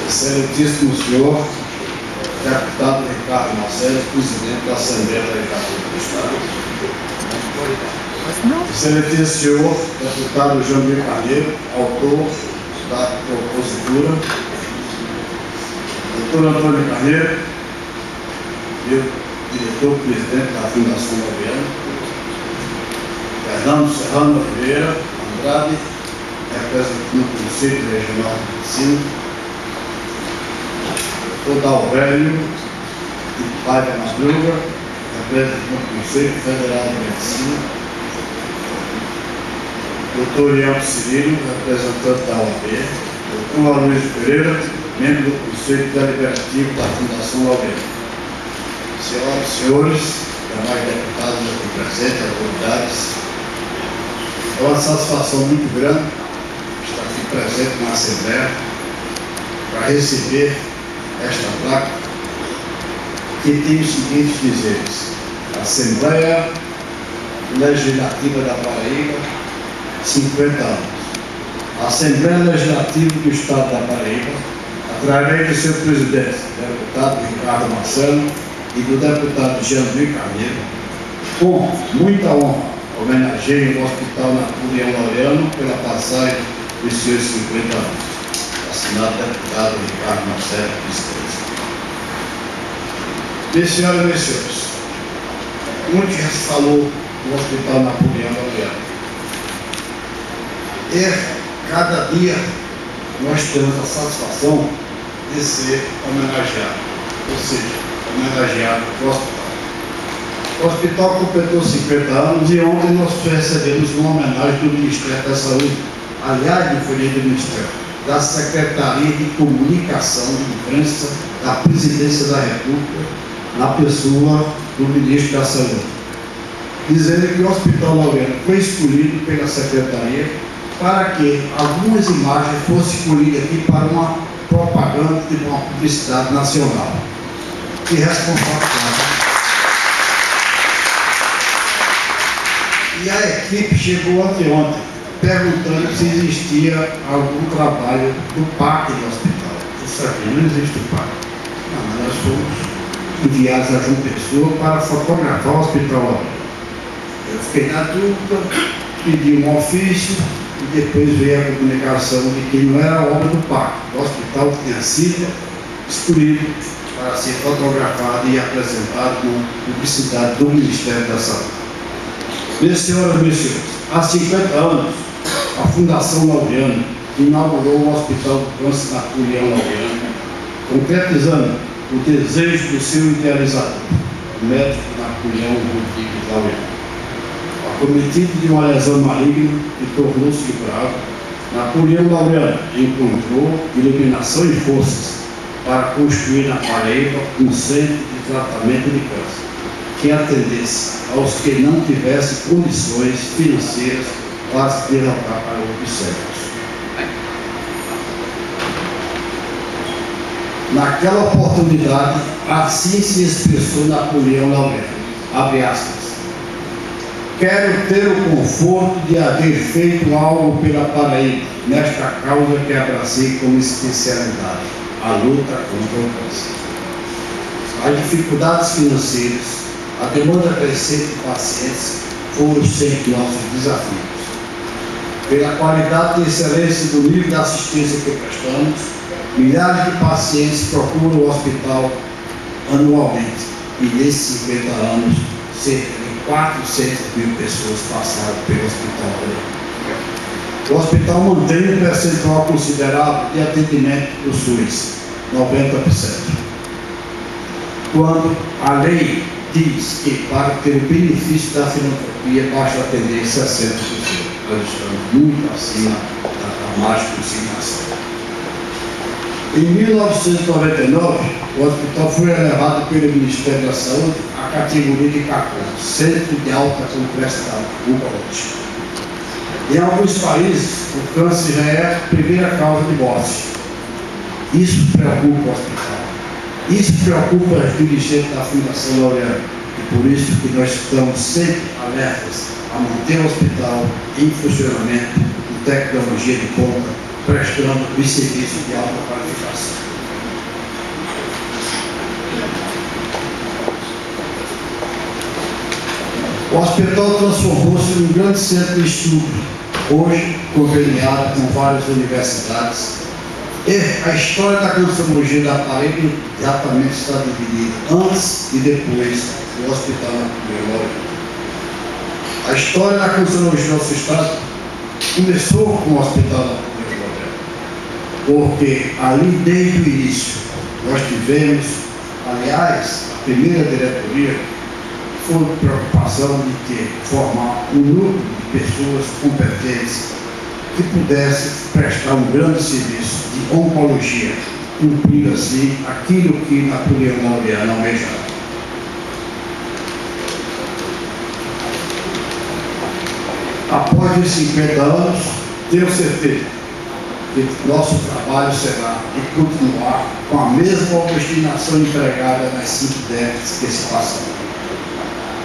Excelentíssimo senhor, deputado Ricardo Marcelo, presidente da Assembleia Legislativa do Estado. Excelentíssimo senhor, deputado Jamil Carneiro, autor da propositura. Doutor Antônio Carneiro, diretor-presidente da Fundação Laureano. Fernando Serrano Oliveira Andrade, representante do Conselho Regional de Medicina. Doutor Dalvélio de Paiva Madruga, representante do Conselho Federal de Medicina. Doutor Ian Cirilo, representante da OAB. Doutor Aloysio Pereira, membro do Conselho Deliberativo da Fundação Laureano. Senhoras e senhores, demais deputados aqui presentes, autoridades, é uma satisfação muito grande estar aqui presente na Assembleia para receber esta placa que tem os seguintes dizeres: Assembleia Legislativa da Paraíba, 50 anos. A Assembleia Legislativa do Estado da Paraíba, através de seu presidente, deputado Ricardo Marcelo, e do deputado Jamil Carneiro, com muita honra, homenageia o Hospital Napoleão Laureano pela passagem dos seus 50 anos. Assinado deputado Ricardo Marcelo, vice-presidente. Minhas senhoras e meus senhores, muito já se falou do Hospital Napoleão Laureano. E cada dia nós temos a satisfação de ser homenageado, ou seja, homenageado no hospital. O hospital completou 50 anos e ontem nós recebemos uma homenagem do Ministério da Saúde, aliás, não foi nem do Ministério, da Secretaria de Comunicação e Imprensa da Presidência da República, na pessoa do Ministro da Saúde, dizendo que o Hospital Laureano foi escolhido pela Secretaria para que algumas imagens fossem escolhidas aqui para uma propaganda de uma publicidade nacional. Que responsabilidade. E a equipe chegou anteontem perguntando se existia algum trabalho do PAC do hospital. Isso aqui não existe o PAC. Não, nós fomos enviados a João Pessoa para fotografar o hospital. Eu fiquei na dúvida, pedi um ofício e depois veio a comunicação de que não era obra do PAC. O hospital tinha sido escolhido para ser fotografado e apresentado na publicidade do Ministério da Saúde. Minhas senhoras e meus senhores, há 50 anos, a Fundação Laureano inaugurou o Hospital do Câncer Napoleão Laureano, concretizando o desejo do seu idealizador, o médico Napoleão Rodrigues Laureano. Acometido de uma lesão maligna que tornou-se grave, Napoleão Laureano encontrou iluminação e forças para construir na Paraíba um centro de tratamento de câncer, que atendesse aos que não tivessem condições financeiras para se deslocar para outros centros. Naquela oportunidade, assim se expressou Napoleão Laureano, abre aspas: quero ter o conforto de haver feito algo pela Paraíba, nesta causa que abracei como especialidade, a luta contra o câncer. As dificuldades financeiras, a demanda crescente de pacientes foram sempre nossos desafios. Pela qualidade e excelência do nível de assistência que prestamos, milhares de pacientes procuram o hospital anualmente e nesses 50 anos, cerca de 400 mil pessoas passaram pelo hospital. O hospital mantém um percentual considerável de atendimento do SUS, 90%. Quando a lei diz que para ter o benefício da filantropia basta atender 60%. Nós estamos muito acima da mágica consignação. Em 1999, o hospital foi elevado pelo Ministério da Saúde à categoria de CACOM, Centro de Alta Complexidade Oncológica. Em alguns países, o câncer já é a primeira causa de morte. Isso preocupa o hospital. Isso preocupa os dirigentes da Fundação Laureano. E por isso que nós estamos sempre alertas a manter o hospital em funcionamento, com tecnologia de ponta, prestando os serviços de alta qualificação. O hospital transformou-se num grande centro de estudo, hoje conveniado com várias universidades. E a história da cancerologia da Paraíba exatamente está dividida antes e depois do Hospital Memorial. A história da cancerologia do nosso estado começou com o Hospital Memorial, porque ali desde o início nós tivemos, aliás, a primeira diretoria foi preocupação de formar um núcleo de pessoas competentes que pudessem prestar um grande serviço de oncologia, cumprindo assim aquilo que Napoleão Laureano almejava. Após os 50 anos, tenho certeza que nosso trabalho será de continuar com a mesma obstinação empregada nas 5 décadas que se passaram.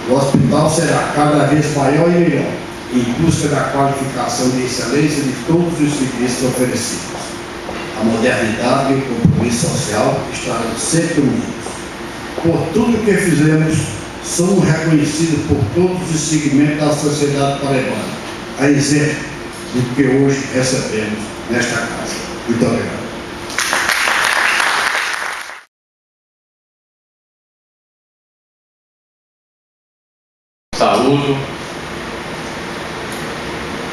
O hospital será cada vez maior e melhor, em busca da qualificação e excelência de todos os serviços oferecidos. A modernidade e o compromisso social estarão sempre unidos. Por tudo que fizemos, somos reconhecidos por todos os segmentos da sociedade paraibana, a exemplo do que hoje recebemos nesta casa. Muito obrigado. Saúdo,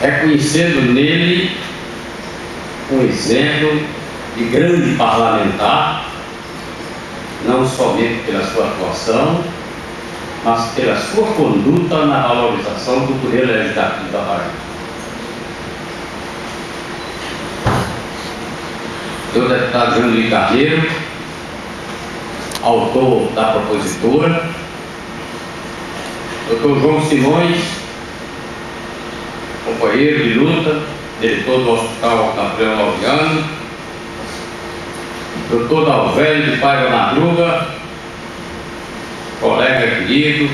reconhecendo nele um exemplo de grande parlamentar, não somente pela sua atuação, mas pela sua conduta na valorização do poder legislativo da Paraíba. O deputado João Luiz Carneiro, autor da propositura, Dr. João Simões, companheiro de luta, diretor do Hospital Napoleão Laureano, Dr. Dalvelio de Paiva Madruga, colega querido,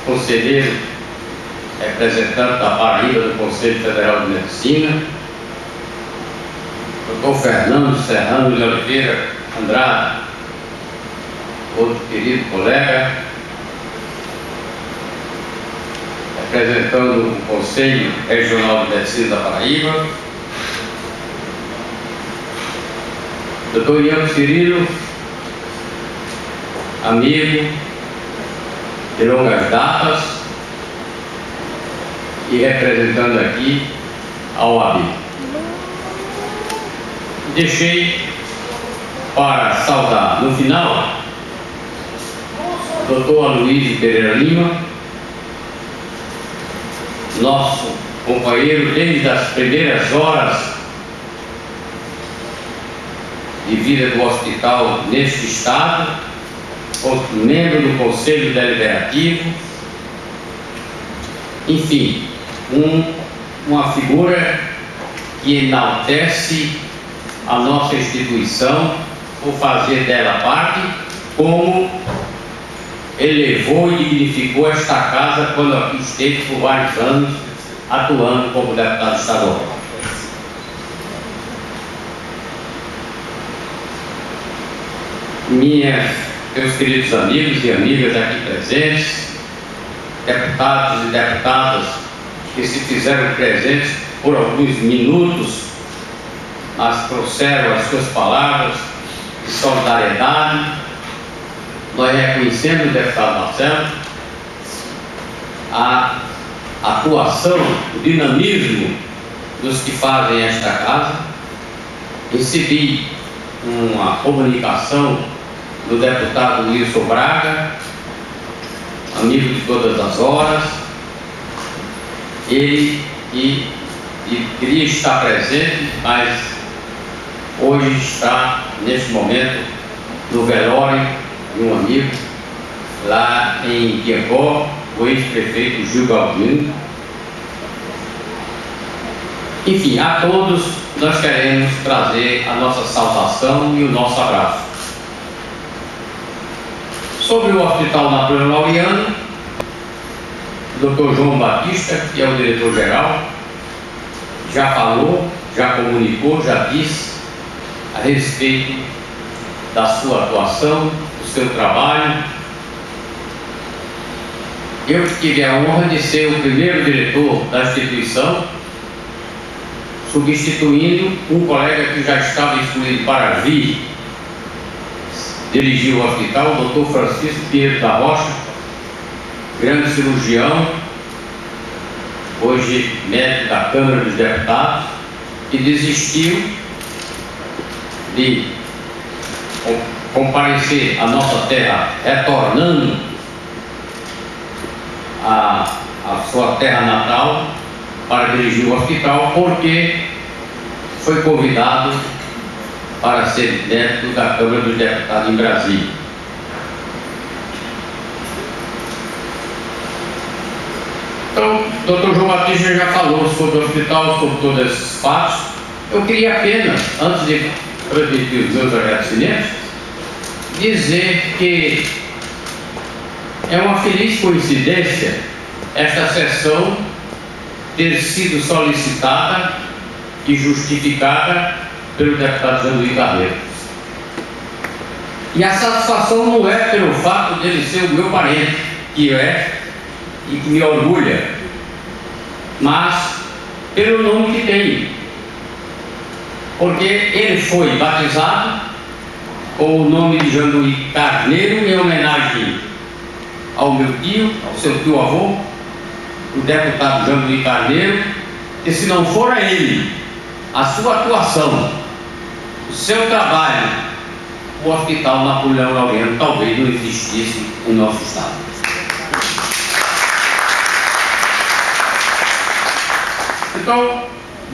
conselheiro, representante da Paraíba do Conselho Federal de Medicina, Dr. Fernando Serrano de Oliveira Andrade, outro querido colega, representando o Conselho Regional de Medicina da Paraíba, Dr. Ian Cirilo, amigo de longas datas e representando aqui a OAB. Deixei para saudar no final o Dr. Aloysio Pereira Lima, nosso companheiro desde as primeiras horas de vida do hospital neste estado, membro do Conselho Deliberativo, enfim, uma figura que enaltece a nossa instituição por fazer dela parte, como elevou e dignificou esta casa quando aqui esteve por vários anos atuando como deputado estadual. Meus queridos amigos e amigas aqui presentes, deputados e deputadas que se fizeram presentes por alguns minutos, mas trouxeram as suas palavras de solidariedade. Nós reconhecemos, deputado Marcelo, a atuação, o dinamismo dos que fazem esta casa. Recebi uma comunicação do deputado Wilson Braga, amigo de todas as horas, ele que queria estar presente, mas hoje está, neste momento, no velório de um amigo lá em Piancó, o ex-prefeito Gil Galdino. Enfim, a todos nós queremos trazer a nossa saudação e o nosso abraço. Sobre o Hospital Napoleão Laureano, o Dr. João Batista, que é o diretor-geral, já falou, já comunicou, já disse a respeito da sua atuação, do seu trabalho. eu tive a honra de ser o primeiro diretor da instituição, substituindo um colega que já estava excluído para vir dirigir o hospital, o Dr. Francisco Pinheiro da Rocha, grande cirurgião, hoje médico da Câmara dos Deputados, que desistiu de comparecer à nossa terra, retornando à sua terra natal para dirigir o hospital, porque foi convidado para ser médico da Câmara dos Deputados em Brasília. Então, o Dr. João Batista já falou sobre o hospital, sobre todos esses fatos. Eu queria apenas, antes de transmitir os meus agradecimentos, dizer que é uma feliz coincidência esta sessão ter sido solicitada e justificada pelo deputado Jean Luiz Carneiro. E a satisfação não é pelo fato dele ser o meu parente, que é e que me orgulha, mas pelo nome que tem, porque ele foi batizado com o nome de Jean Luiz Carneiro em homenagem ao meu tio, ao seu tio-avô, o deputado Jean Luiz Carneiro, e se não for ele, a sua atuação, o seu trabalho, o Hospital Napoleão Laureano talvez não existisse no nosso estado. Então,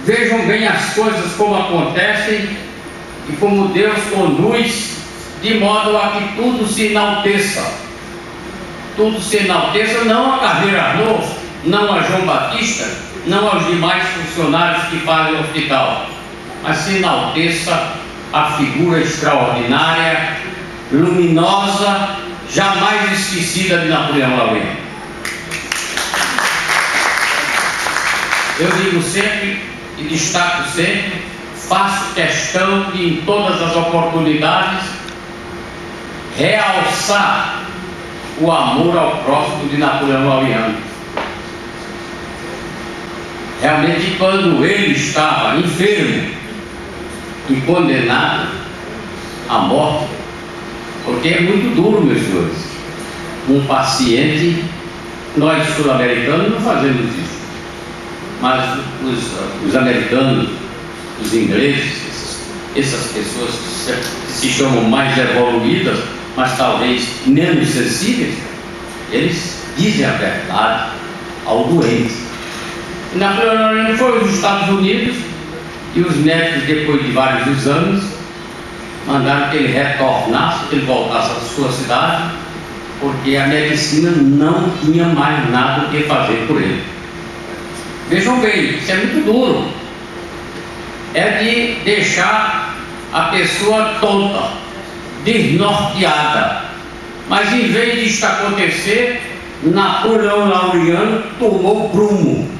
vejam bem as coisas como acontecem e como Deus conduz, de modo a que tudo se enalteça. Tudo se enalteça, não a Carneiro Arnoux, não a João Batista, não aos demais funcionários que fazem o hospital, mas se enalteça a figura extraordinária, luminosa, jamais esquecida de Napoleão Laureano. Eu digo sempre e destaco sempre, faço questão de, em todas as oportunidades, realçar o amor ao próximo de Napoleão Laureano. Realmente, quando ele estava enfermo e condenado à morte, porque é muito duro, meus senhores, um paciente, nós sul-americanos não fazemos isso, mas os americanos, os ingleses, essas pessoas que se chamam mais evoluídas, mas talvez menos sensíveis, eles dizem a verdade ao doente. Napoleão Laureano foi aos Estados Unidos e os médicos, depois de vários exames, mandaram que ele retornasse, que ele voltasse à sua cidade, porque a medicina não tinha mais nada o que fazer por ele. Vejam bem, isso é muito duro. É de deixar a pessoa tonta, desnorteada. Mas em vez disso acontecer, Napoleão Laureano tomou prumo,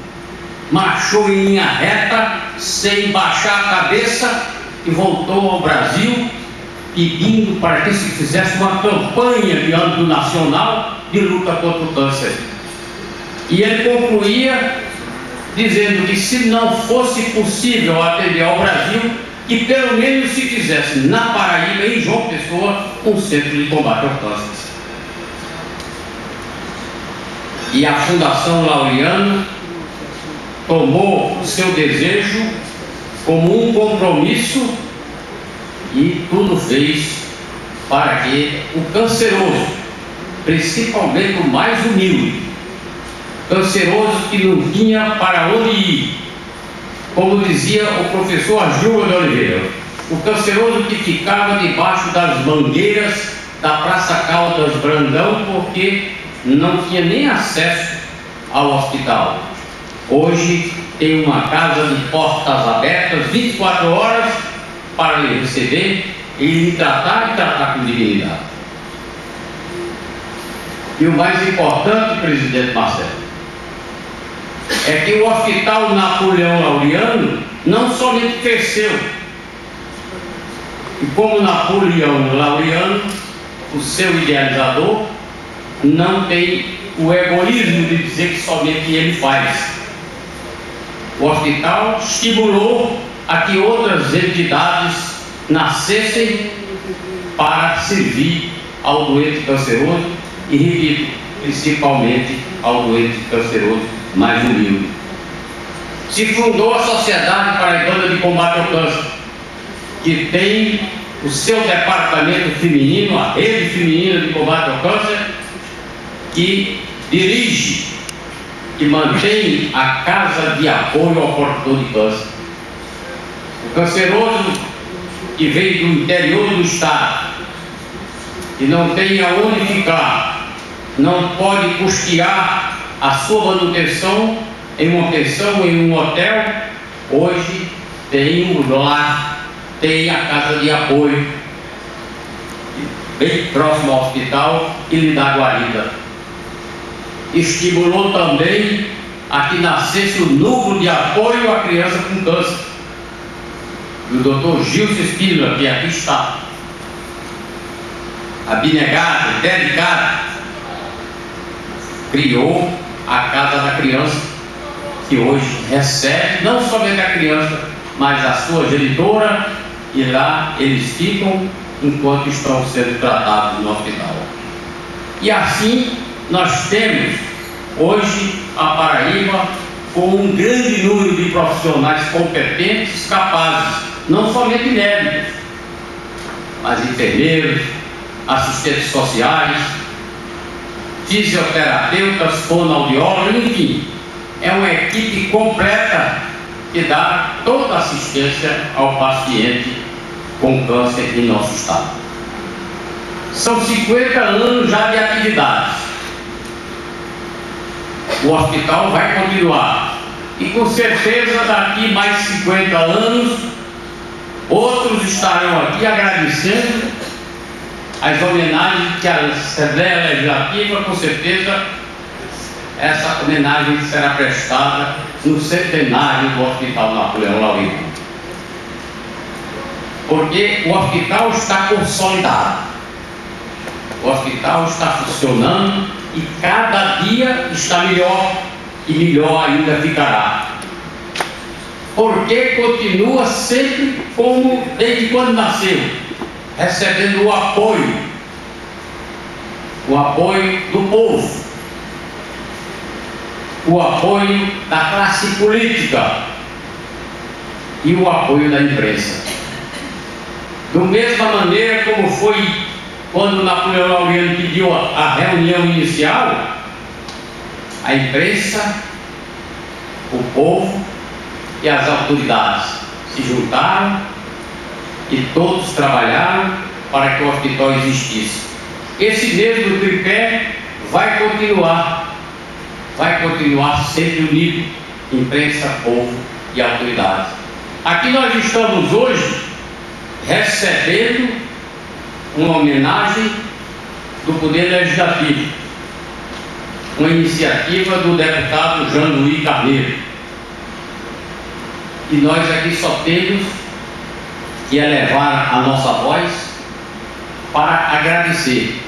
marchou em linha reta, sem baixar a cabeça, e voltou ao Brasil, pedindo para que se fizesse uma campanha de âmbito nacional de luta contra o câncer. E ele concluía dizendo que, se não fosse possível atender ao Brasil, que pelo menos se fizesse na Paraíba, em João Pessoa, um centro de combate ao câncer. E a Fundação Laureano tomou o seu desejo como um compromisso e tudo fez para que o canceroso, principalmente o mais humilde, canceroso que não tinha para onde ir, como dizia o professor Gilberto de Oliveira, o canceroso que ficava debaixo das mangueiras da Praça Caldas Brandão, porque não tinha nem acesso ao hospital. Hoje tem uma casa de portas abertas 24 horas para lhe receber e lhe tratar e tratar com dignidade. E o mais importante, presidente Marcelo, é que o Hospital Napoleão Laureano não somente cresceu, e como Napoleão Laureano, o seu idealizador, não tem o egoísmo de dizer que somente ele faz. O hospital estimulou a que outras entidades nascessem para servir ao doente canceroso e, repito, principalmente ao doente canceroso mais humilde. Se fundou a Sociedade Paraibana de Combate ao Câncer, que tem o seu departamento feminino, a Rede Feminina de Combate ao Câncer, que dirige e mantém a Casa de Apoio ao Portador de Câncer. O canceroso que vem do interior do estado, que não tem aonde ficar, não pode custear a sua manutenção em uma pensão, em um hotel, hoje tem um lar, tem a Casa de Apoio, bem próximo ao hospital, e lhe dá guarida. Estimulou também a que nascesse o núcleo de apoio à criança com câncer. E o Dr. Gilson Espínola, que aqui está, abnegado, dedicado, criou a Casa da Criança, que hoje recebe não somente a criança, mas a sua genitora, e lá eles ficam enquanto estão sendo tratados no hospital. E assim nós temos hoje a Paraíba com um grande número de profissionais competentes, capazes, não somente médicos, mas enfermeiros, assistentes sociais, fisioterapeutas, fonoaudiólogos, enfim, é uma equipe completa que dá toda a assistência ao paciente com câncer em nosso estado. São 50 anos já de atividades. O hospital vai continuar e com certeza daqui mais 50 anos outros estarão aqui agradecendo as homenagens que a Assembleia Legislativa, com certeza essa homenagem será prestada no centenário do Hospital Napoleão Laurindo, porque o hospital está consolidado, o hospital está funcionando e cada dia está melhor e melhor ainda ficará, porque continua sempre como desde quando nasceu, recebendo o apoio do povo, o apoio da classe política e o apoio da imprensa. Da mesma maneira como foi quando Napoleão Laurindo pediu a reunião inicial, a imprensa, o povo e as autoridades se juntaram e todos trabalharam para que o hospital existisse. Esse mesmo tripé vai continuar sempre unido, imprensa, povo e autoridades. Aqui nós estamos hoje recebendo uma homenagem do Poder Legislativo, uma iniciativa do deputado Jean Luiz Carneiro. E nós aqui só temos que elevar a nossa voz para agradecer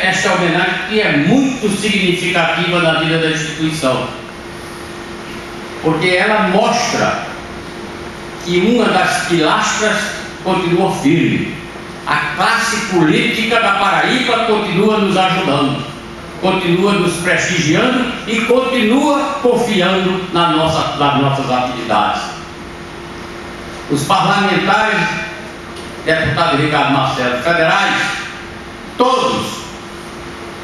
esta homenagem, que é muito significativa na vida da instituição, porque ela mostra que uma das pilastras continua firme. A classe política da Paraíba continua nos ajudando, continua nos prestigiando e continua confiando nas nossas atividades. Os parlamentares, deputado Ricardo Marcelo, federais, todos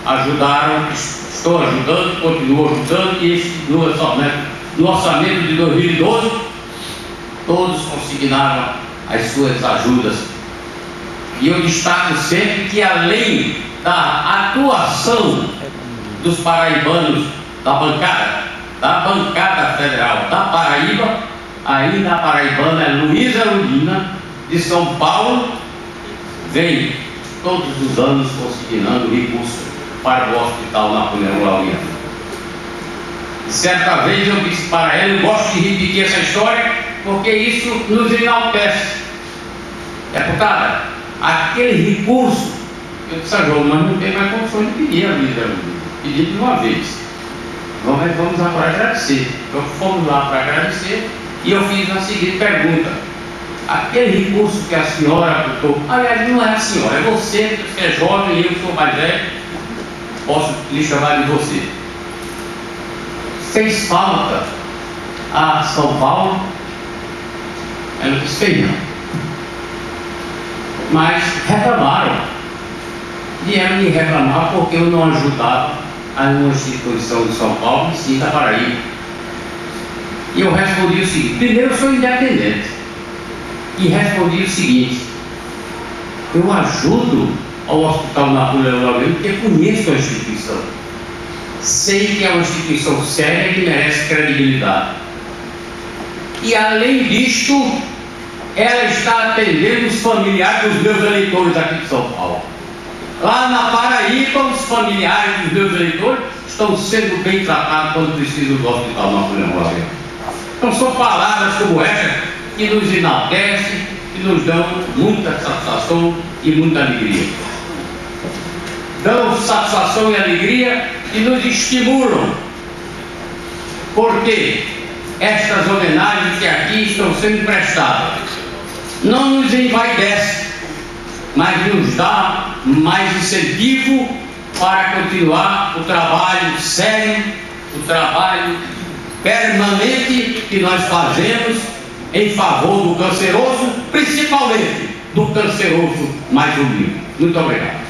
ajudaram, estão ajudando, continuam ajudando, e no orçamento de 2012, todos consignaram as suas ajudas. E eu destaco sempre que, além da atuação dos paraibanos, da bancada federal da Paraíba, ainda a paraibana é Luísa Lulina, de São Paulo, vem todos os anos consignando recursos para o Hospital Napoleão Laurindo. Certa vez eu disse para ela, eu gosto de repetir essa história, porque isso nos enaltece. Deputada, aquele recurso que Eu disse a João, mas não tem mais condições de pedir a vida, pedir de uma vez. Vamos agora agradecer. Então fomos lá para agradecer e eu fiz a seguinte pergunta: aquele recurso que a senhora botou, aliás, não é a senhora, é você que é jovem e eu que sou mais velho, posso lhe chamar de você. Fez falta a São Paulo? Ela disse, fez não. Mas reclamaram. Vieram me reclamar porque eu não ajudava a uma instituição de São Paulo e sim da Paraíba. E eu respondi o seguinte: primeiro, eu sou independente. E respondi o seguinte: eu ajudo ao Hospital Napoleão Loureiro porque conheço a instituição. Sei que é uma instituição séria que merece credibilidade. E além disto, ela está atendendo os familiares dos meus eleitores aqui de São Paulo. Lá na Paraíba, os familiares dos meus eleitores estão sendo bem tratados quando precisam do Hospital Napoleão Loureiro. Então são palavras como essa que nos enaltecem, que nos dão muita satisfação e muita alegria. Dão satisfação e alegria e nos estimulam, porque estas homenagens que aqui estão sendo prestadas não nos envaidece, mas nos dá mais incentivo para continuar o trabalho sério, o trabalho permanente que nós fazemos em favor do canceroso, principalmente do canceroso mais humilde. Muito obrigado.